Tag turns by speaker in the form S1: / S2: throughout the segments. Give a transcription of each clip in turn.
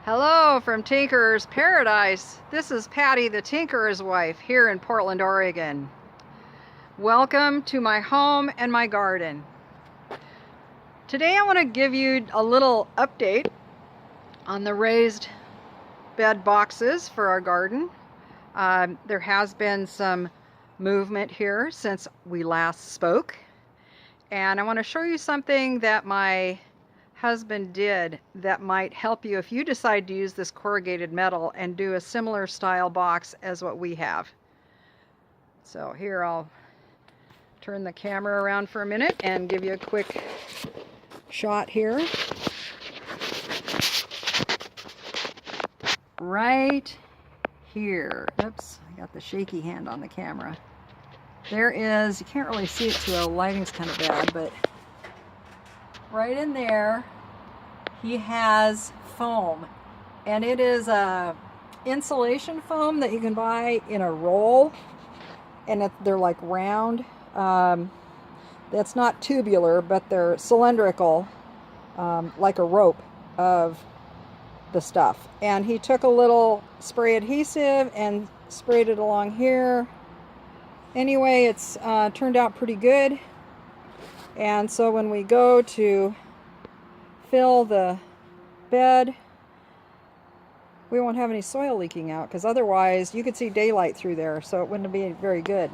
S1: Hello from Tinker's Paradise. This is Patty, the Tinker's wife, here in Portland, Oregon. Welcome to my home and my garden. Today I want to give you a little update on the raised bed boxes for our garden. There has been some movement here since we last spoke, and I want to show you something that my husband did that might help you if you decide to use this corrugated metal and do a similar style box as what we have. So here, I'll turn the camera around for a minute and give you a quick shot here. Right here. Oops, I got the shaky hand on the camera. There is, you can't really see it too well, lighting's kind of bad, but right in there, he has foam, and it is a insulation foam that you can buy in a roll, and they're like round. That's not tubular, but they're cylindrical, like a rope of the stuff. And he took a little spray adhesive and sprayed it along here. Anyway, it's turned out pretty good. And so when we go to fill the bed, we won't have any soil leaking out, because otherwise you could see daylight through there, so it wouldn't be very good.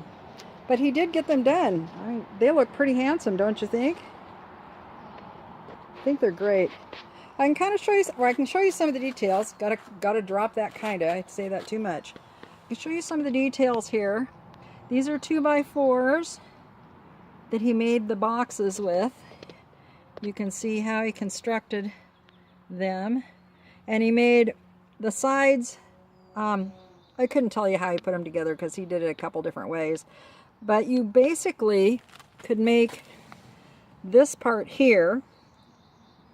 S1: But he did get them done. They look pretty handsome, don't you think? I think they're great. I can kind of show you, or I can show you some of the details. Gotta drop that kinda. I say that too much. I can show you some of the details here. These are 2x4s that he made the boxes with. You can see how he constructed them, and he made the sides. I couldn't tell you how he put them together because he did it a couple different ways, but you basically could make this part here,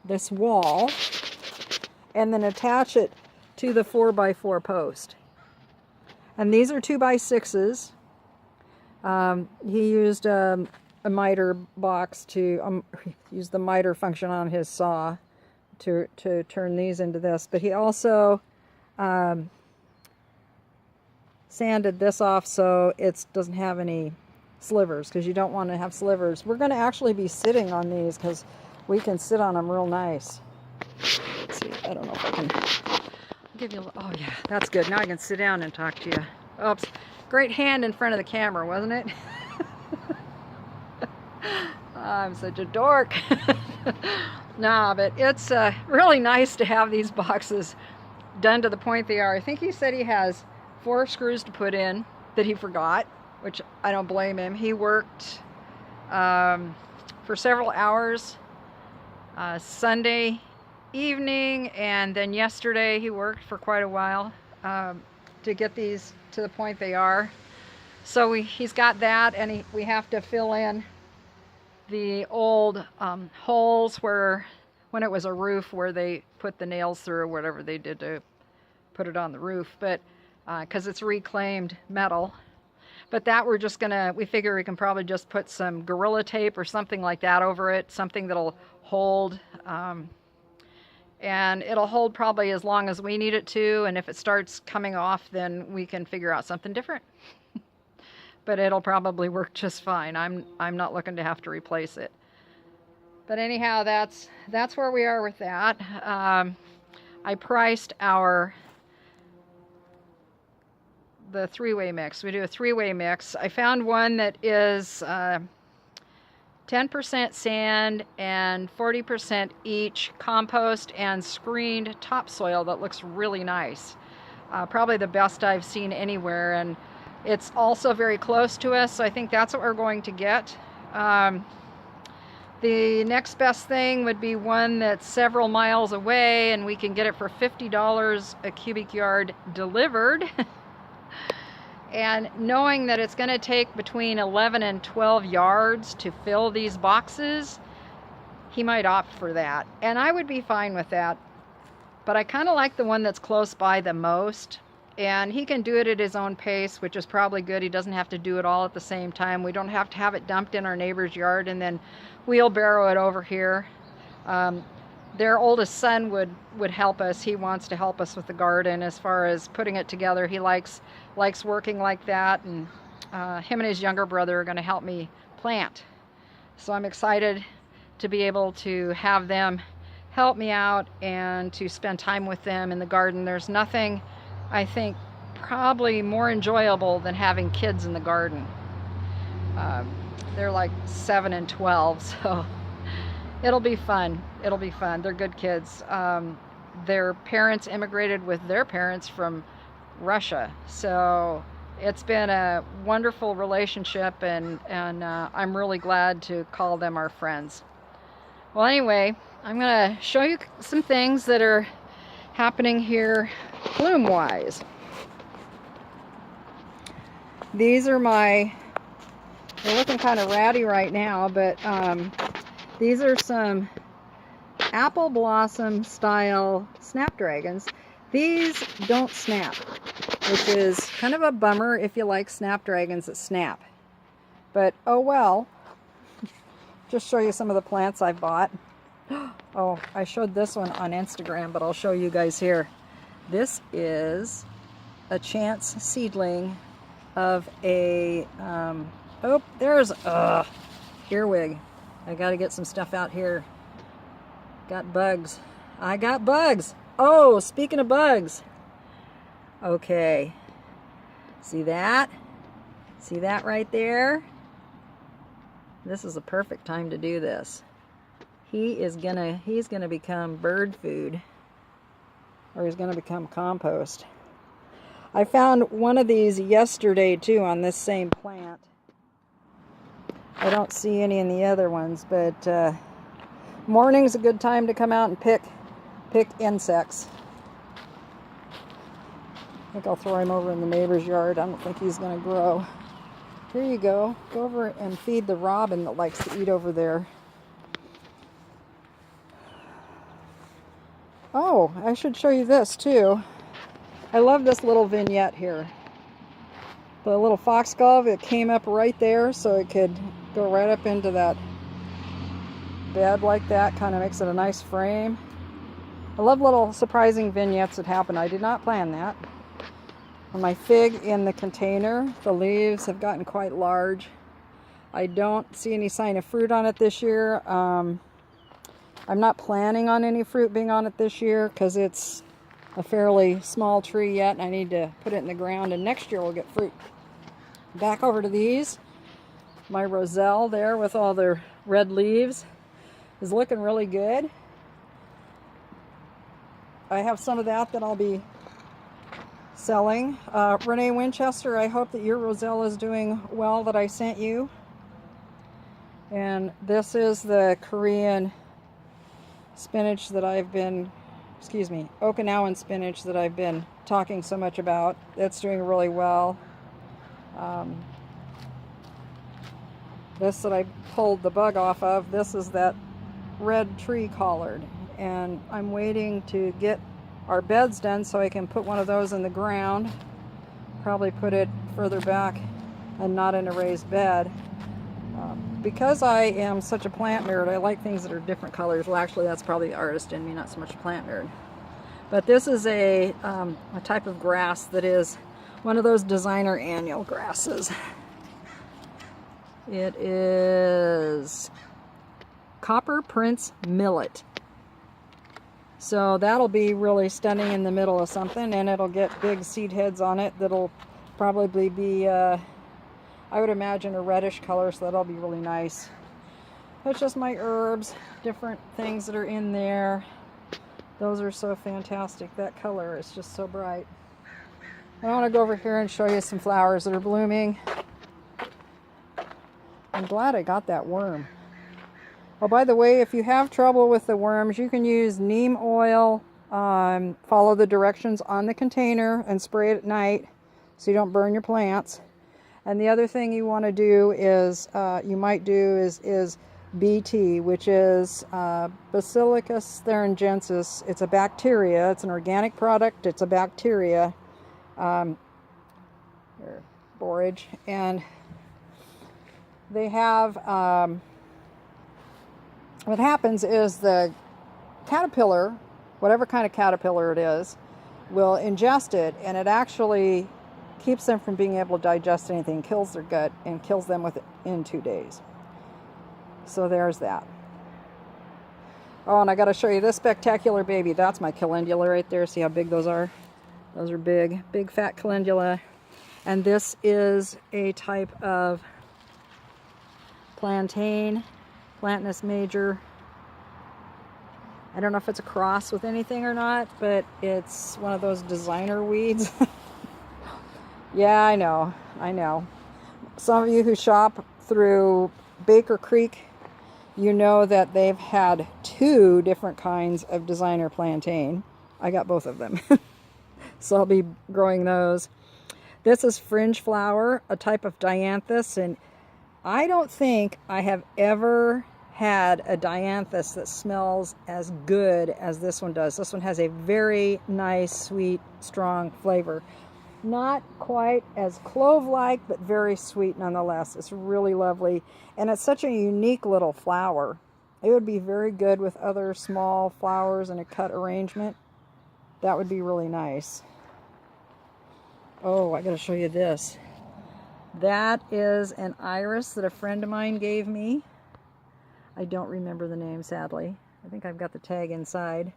S1: this wall, and then attach it to the 4x4 post. And these are 2x6s. He used a miter box to use the miter function on his saw to turn these into this. But he also sanded this off so it doesn't have any slivers, because you don't want to have slivers. We're going to actually be sitting on these because we can sit on them real nice. Let's see, I don't know if I can give you a, oh yeah, that's good. Now I can sit down and talk to you. Oops, great hand in front of the camera, wasn't it? I'm such a dork. Nah, but it's really nice to have these boxes done to the point they are. I think he said he has 4 screws to put in that he forgot, which I don't blame him. He worked for several hours Sunday evening, and then yesterday he worked for quite a while to get these to the point they are. So he's got that, and we have to fill in the old holes where, when it was a roof, where they put the nails through or whatever they did to put it on the roof, but because it's reclaimed metal. But that we're just gonna, we figure we can probably just put some Gorilla Tape or something like that over it, something that'll hold, and it'll hold probably as long as we need it to, and if it starts coming off, then we can figure out something different. But it'll probably work just fine. I'm not looking to have to replace it. But anyhow, that's where we are with that. I priced the 3-way mix. We do a 3-way mix. I found one that is 10% sand and 40% each compost and screened topsoil that looks really nice. Probably the best I've seen anywhere, and it's also very close to us, so I think that's what we're going to get. The next best thing would be one that's several miles away, and we can get it for $50 a cubic yard delivered. And knowing that it's going to take between 11 and 12 yards to fill these boxes, he might opt for that. And I would be fine with that. But I kind of like the one that's close by the most. And he can do it at his own pace, which is probably good. He doesn't have to do it all at the same time. We don't have to have it dumped in our neighbor's yard and then wheelbarrow it over here. their oldest son would help us. He wants to help us with the garden as far as putting it together. He likes working like that, and him and his younger brother are going to help me plant. So I'm excited to be able to have them help me out and to spend time with them in the garden. There's nothing, I think, probably more enjoyable than having kids in the garden. They're like 7 and 12, so it'll be fun. It'll be fun. They're good kids. Their parents immigrated with their parents from Russia, so it's been a wonderful relationship, and I'm really glad to call them our friends. Well, anyway, I'm going to show you some things that are happening here bloom-wise. These are they're looking kind of ratty right now, but these are some apple blossom style snapdragons. These don't snap, which is kind of a bummer if you like snapdragons that snap. But oh well. Just show you some of the plants I bought. Oh, I showed this one on Instagram, but I'll show you guys here. This is a chance seedling of a, oh, there's a earwig. I gotta get some stuff out here. Got bugs. I got bugs. Oh, speaking of bugs. Okay. See that? See that right there? This is a perfect time to do this. He's gonna become bird food, or he's gonna become compost. I found one of these yesterday too on this same plant. I don't see any in the other ones, but morning's a good time to come out and pick insects. I think I'll throw him over in the neighbor's yard. I don't think he's gonna grow. Here you go. Go over and feed the robin that likes to eat over there. Oh, I should show you this too. I love this little vignette here. The little foxglove, it came up right there so it could go right up into that bed like that. Kind of makes it a nice frame. I love little surprising vignettes that happen. I did not plan that. My fig in the container, the leaves have gotten quite large. I don't see any sign of fruit on it this year. I'm not planning on any fruit being on it this year because it's a fairly small tree yet, and I need to put it in the ground, and next year we'll get fruit. Back over to these. My roselle there with all the red leaves is looking really good. I have some of that I'll be selling. Renee Winchester, I hope that your roselle is doing well that I sent you. And this is the Korean spinach that Okinawan spinach that I've been talking so much about. That's doing really well. This that I pulled the bug off of, this is that red tree collard. And I'm waiting to get our beds done so I can put one of those in the ground. Probably put it further back and not in a raised bed. Because I am such a plant nerd, I like things that are different colors. Well, actually, that's probably the artist in me, not so much a plant nerd. But this is a type of grass that is one of those designer annual grasses. It is Copper Prince Millet. So that'll be really stunning in the middle of something, and it'll get big seed heads on it that'll probably be, I would imagine, a reddish color, so that'll be really nice. That's just my herbs, different things that are in there. Those are so fantastic. That color is just so bright. I want to go over here and show you some flowers that are blooming. I'm glad I got that worm. Oh, by the way, if you have trouble with the worms, you can use neem oil. Follow the directions on the container and spray it at night so you don't burn your plants. And the other thing you want to do is, is BT, which is Basilicus thuringiensis. It's a bacteria. It's an organic product. It's a bacteria. Borage. And they have... what happens is the caterpillar, whatever kind of caterpillar it is, will ingest it, and it actually keeps them from being able to digest anything, kills their gut, and kills them within 2 days. So there's that. Oh, and I got to show you this spectacular baby. That's my calendula right there. See how big those are? Those are big, big fat calendula. And this is a type of plantain, Plantainus major. I don't know if it's a cross with anything or not, but it's one of those designer weeds. Yeah, I know. Some of you who shop through Baker Creek, you know that they've had 2 different kinds of designer plantain. I got both of them. So I'll be growing those. This is fringe flower, a type of dianthus, and I don't think I have ever had a dianthus that smells as good as this one does. This one has a very nice, sweet, strong flavor. Not quite as clove-like, but very sweet nonetheless. It's really lovely, and it's such a unique little flower. It would be very good with other small flowers in a cut arrangement. That would be really nice. Oh, I gotta show you this. That is an iris that a friend of mine gave me. I don't remember the name, sadly. I think I've got the tag inside.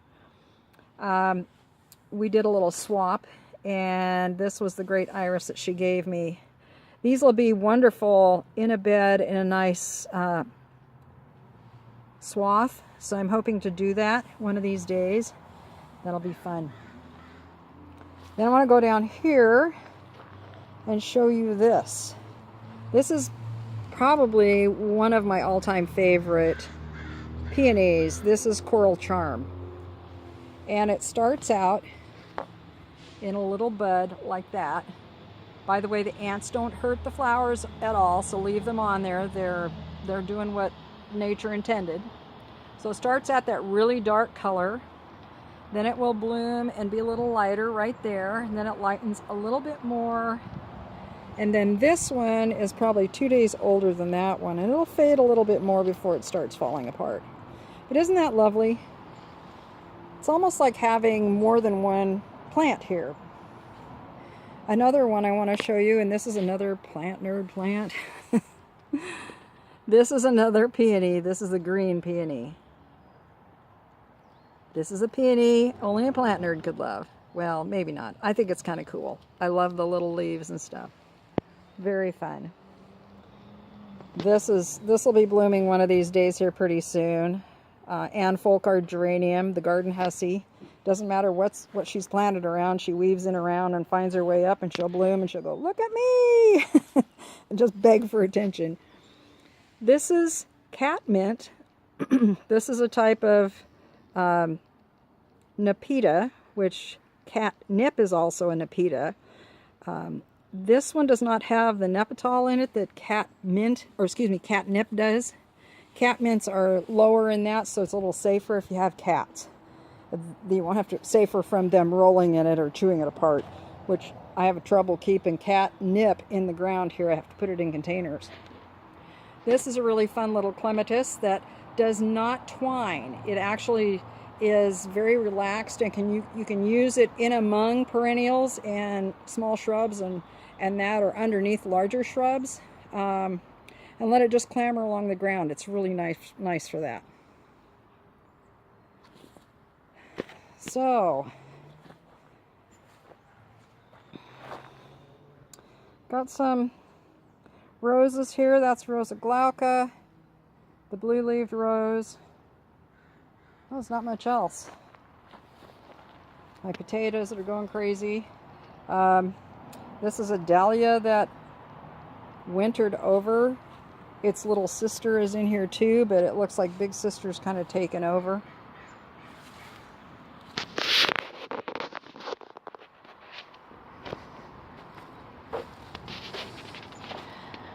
S1: We did a little swap, and this was the great iris that she gave me. These will be wonderful in a bed in a nice swath, so I'm hoping to do that one of these days. That'll be fun. Then I want to go down here and show you this. This is probably one of my all-time favorite peonies. This is Coral Charm, and it starts out in a little bud like that. By the way, the ants don't hurt the flowers at all, so leave them on there. They're doing what nature intended. So it starts at that really dark color, then it will bloom and be a little lighter right there, and then it lightens a little bit more, and then this one is probably 2 days older than that one, and it'll fade a little bit more before it starts falling apart. But isn't that lovely? It's almost like having more than one plant here. Another one I want to show you, and this is another plant nerd plant. This is another peony. This is a green peony. This is a peony only a plant nerd could love. Well, maybe not. I think it's kind of cool. I love the little leaves and stuff. Very fun. This will be blooming one of these days here pretty soon. Anne Folkard geranium, the garden hussy. Doesn't matter what she's planted around, she weaves in around and finds her way up, and she'll bloom and she'll go, "Look at me!" and just beg for attention. This is catmint. This is a type of Nepeta, which catnip is also a Nepeta. This one does not have the nepetol in it that catnip does. Catmints are lower in that, so it's a little safer if you have cats. You won't have to safer from them rolling in it or chewing it apart, which I have trouble keeping catnip in the ground here. I have to put it in containers. This is a really fun little clematis that does not twine. It actually is very relaxed, and you can use it in among perennials and small shrubs and that, or underneath larger shrubs, and let it just clamber along the ground. It's really nice for that. So, got some roses here. That's Rosa glauca, the blue-leaved rose. Oh, there's not much else. My potatoes that are going crazy. This is a dahlia that wintered over. Its little sister is in here too, but it looks like big sister's kind of taken over.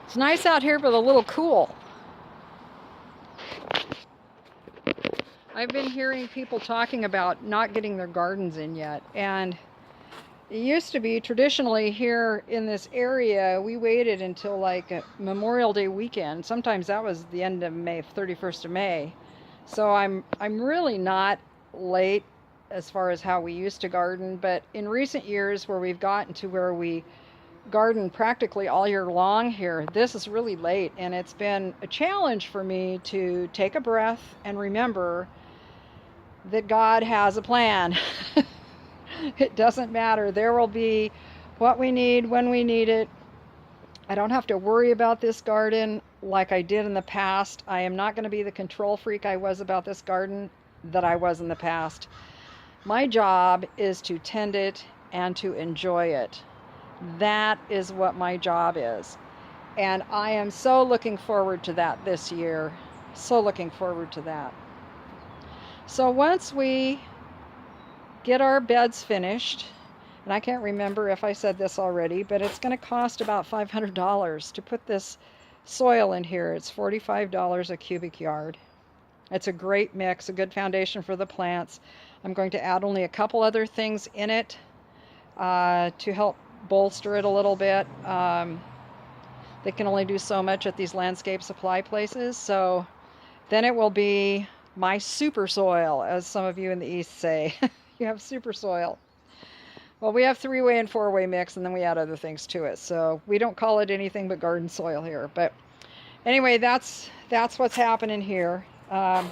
S1: It's nice out here, but a little cool. I've been hearing people talking about not getting their gardens in yet, and it used to be traditionally here in this area, we waited until like Memorial Day weekend. Sometimes that was the end of May, 31st of May. So I'm really not late as far as how we used to garden, but in recent years where we've gotten to where we garden practically all year long here, this is really late, and it's been a challenge for me to take a breath and remember that God has a plan. It doesn't matter. There will be what we need when we need it. I don't have to worry about this garden like I did in the past. I am not going to be the control freak I was about this garden that I was in the past. My job is to tend it and to enjoy it. That is what my job is. And I am so looking forward to that this year. So looking forward to that. So once we get our beds finished, and I can't remember if I said this already, but it's going to cost about $500 to put this soil in here. It's $45 a cubic yard. It's a great mix, a good foundation for the plants. I'm going to add only a couple other things in it to help bolster it a little bit. They can only do so much at these landscape supply places, so then it will be my super soil, as some of you in the East say. You have super soil. Well, we have 3-way and 4-way mix, and then we add other things to it. So we don't call it anything but garden soil here. But anyway, that's what's happening here. One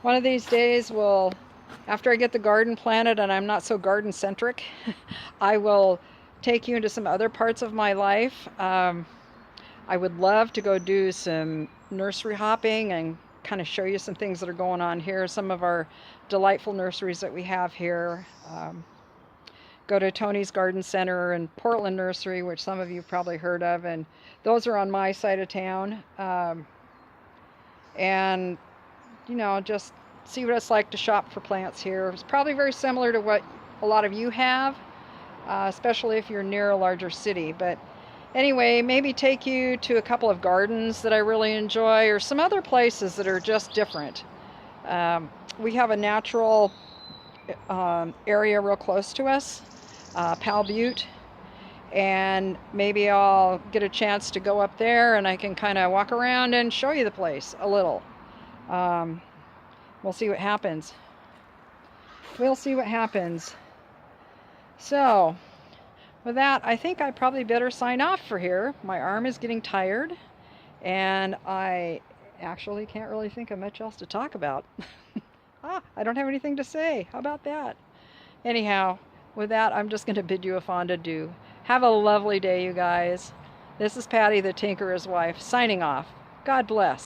S1: of these days, after I get the garden planted and I'm not so garden centric, I will take you into some other parts of my life. I would love to go do some nursery hopping and kind of show you some things that are going on here, some of our delightful nurseries that we have here. Go to Tony's Garden Center and Portland Nursery, which some of you probably heard of, and those are on my side of town. And you know, just see what it's like to shop for plants here. It's probably very similar to what a lot of you have, especially if you're near a larger city. But anyway, maybe take you to a couple of gardens that I really enjoy, or some other places that are just different. We have a natural area real close to us, Powell Butte, and maybe I'll get a chance to go up there and I can kind of walk around and show you the place a little. We'll see what happens. We'll see what happens. So with that, I think I probably better sign off for here. My arm is getting tired, and I actually can't really think of much else to talk about. I don't have anything to say. How about that? Anyhow, with that, I'm just going to bid you a fond adieu. Have a lovely day, you guys. This is Patty, the Tinkerer's wife, signing off. God bless.